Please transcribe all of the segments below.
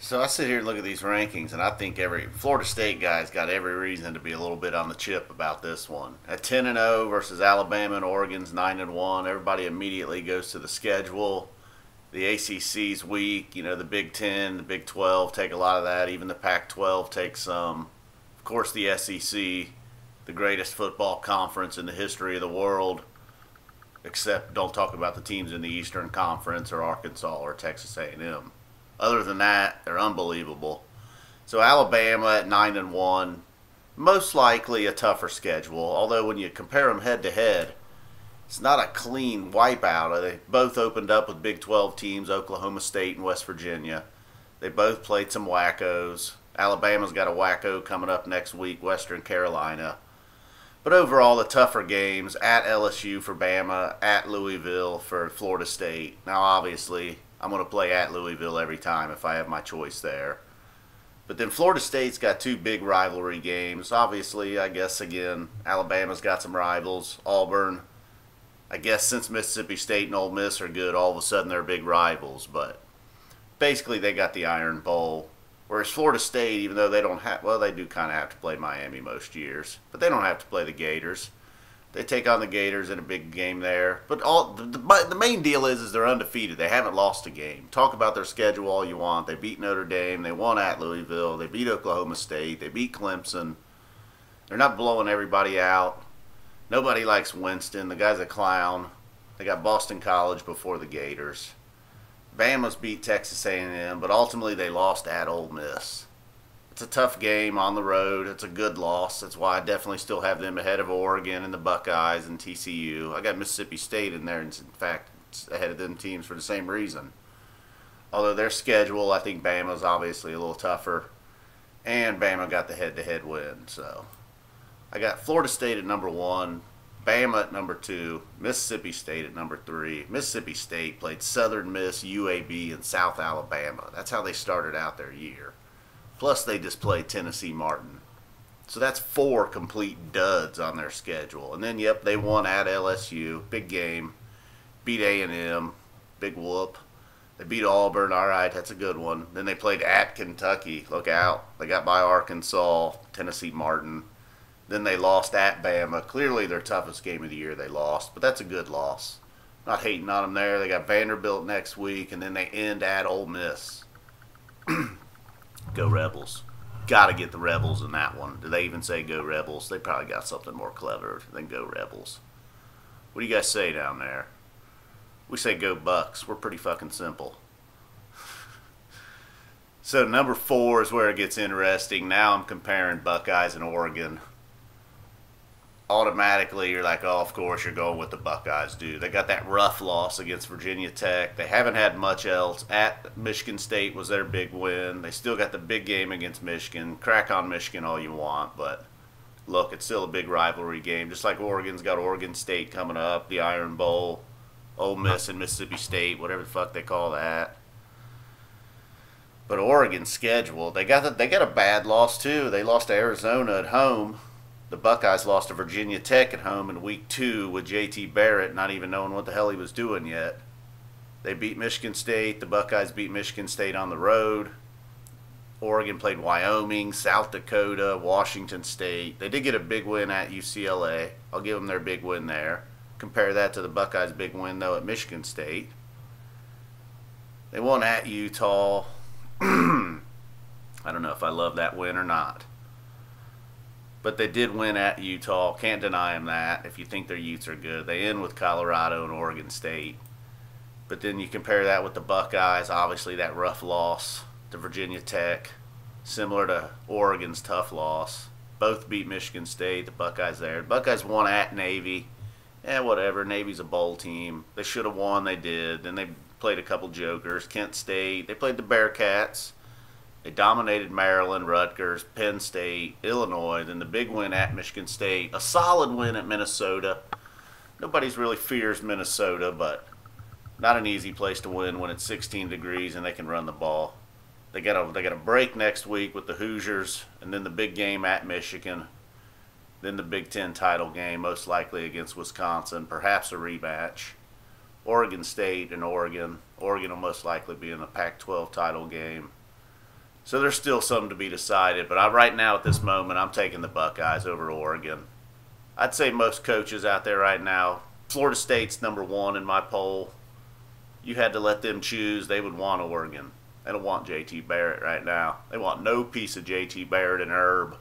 So I sit here and look at these rankings, and I think every Florida State guy's got every reason to be a little bit on the chip about this one. At 10-0 versus Alabama and Oregon's 9-1, everybody immediately goes to the schedule. The ACC's weak. You know, the Big Ten, the Big 12 take a lot of that. Even the Pac-12 takes some. Of course, the SEC, the greatest football conference in the history of the world. Except don't talk about the teams in the Eastern Conference or Arkansas or Texas A&M. Other than that, they're unbelievable. So Alabama at 9-1, most likely a tougher schedule. Although when you compare them head to head, it's not a clean wipeout. They both opened up with Big 12 teams, Oklahoma State and West Virginia. They both played some wackos. Alabama's got a wacko coming up next week, Western Carolina. But overall, the tougher games at LSU for Bama, at Louisville for Florida State. Now, obviously, I'm going to play at Louisville every time if I have my choice there. But then Florida State's got two big rivalry games. Obviously, I guess, again, Alabama's got some rivals. Auburn, I guess since Mississippi State and Ole Miss are good, all of a sudden they're big rivals. But basically, they got the Iron Bowl. Whereas Florida State, even though they don't have, well, they do kind of have to play Miami most years. But they don't have to play the Gators. They take on the Gators in a big game there. But the main deal is they're undefeated. They haven't lost a game. Talk about their schedule all you want. They beat Notre Dame. They won at Louisville. They beat Oklahoma State. They beat Clemson. They're not blowing everybody out. Nobody likes Winston. The guy's a clown. They got Boston College before the Gators. Bama's beat Texas A&M, but ultimately they lost at Ole Miss. It's a tough game on the road. It's a good loss. That's why I definitely still have them ahead of Oregon and the Buckeyes and TCU. I got Mississippi State in there, and in fact, it's ahead of them teams for the same reason. Although their schedule, I think Bama's obviously a little tougher, and Bama got the head-to-head win. So I got Florida State at number 1, Bama at number 2, Mississippi State at number 3. Mississippi State played Southern Miss, UAB, and South Alabama. That's how they started out their year. Plus, they just played Tennessee Martin. So that's 4 complete duds on their schedule. And then, yep, they won at LSU. Big game. Beat A&M. Big whoop. They beat Auburn. All right, that's a good one. Then they played at Kentucky. Look out. They got by Arkansas, Tennessee Martin. Then they lost at Bama. Clearly their toughest game of the year they lost. But that's a good loss. Not hating on them there. They got Vanderbilt next week. And then they end at Ole Miss. Go Rebels. Got to get the Rebels in that one. Do they even say go Rebels? They probably got something more clever than go Rebels. What do you guys say down there? We say go Bucks. We're pretty fucking simple. So number 4 is where it gets interesting. Now I'm comparing Buckeyes and Oregon. Automatically you're like, oh, of course you're going with the Buckeyes, dude. They got that rough loss against Virginia Tech. They haven't had much else. At Michigan State was their big win. They still got the big game against Michigan. Crack on Michigan all you want, but look, it's still a big rivalry game. Just like Oregon's got Oregon State coming up, the Iron Bowl, Ole Miss and Mississippi State, whatever the fuck they call that. But Oregon's schedule, they got a bad loss too. They lost to Arizona at home. The Buckeyes lost to Virginia Tech at home in week 2 with JT Barrett not even knowing what the hell he was doing yet. They beat Michigan State. The Buckeyes beat Michigan State on the road. Oregon played Wyoming, South Dakota, Washington State. They did get a big win at UCLA. I'll give them their big win there. Compare that to the Buckeyes' big win, though, at Michigan State. They won at Utah. I don't know if I love that win or not. But they did win at Utah. Can't deny them that. If you think their Utes are good. They end with Colorado and Oregon State. But then you compare that with the Buckeyes. Obviously, that rough loss to Virginia Tech. Similar to Oregon's tough loss. Both beat Michigan State. The Buckeyes there. The Buckeyes won at Navy. Whatever. Navy's a bowl team. They should have won. They did. Then they played a couple jokers. Kent State. They played the Bearcats. They dominated Maryland, Rutgers, Penn State, Illinois, then the big win at Michigan State. A solid win at Minnesota. Nobody's really fears Minnesota, but not an easy place to win when it's 16 degrees and they can run the ball. They got a break next week with the Hoosiers, and then the big game at Michigan. Then the Big Ten title game, most likely against Wisconsin, perhaps a rematch. Oregon State and Oregon. Oregon will most likely be in the Pac-12 title game. So there's still something to be decided. But right now, at this moment, I'm taking the Buckeyes over Oregon. I'd say most coaches out there right now, Florida State's #1 in my poll. You had to let them choose, they would want Oregon. They don't want JT Barrett right now. They want no piece of JT Barrett and Herb.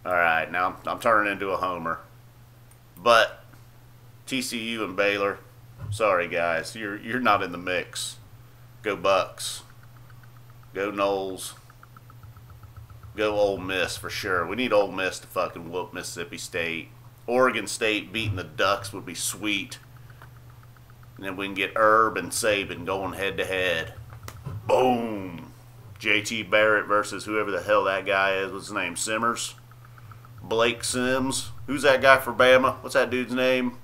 All right, now I'm turning into a homer. But TCU and Baylor, sorry guys, you're not in the mix. Go Bucks. Go Noles. Go Ole Miss for sure. We need Ole Miss to fucking whoop Mississippi State. Oregon State beating the Ducks would be sweet. And then we can get Herb and Saban going head to head. Boom. JT Barrett versus whoever the hell that guy is. What's his name? Simmers? Blake Sims? Who's that guy for Bama? What's that dude's name?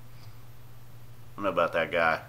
I don't know about that guy.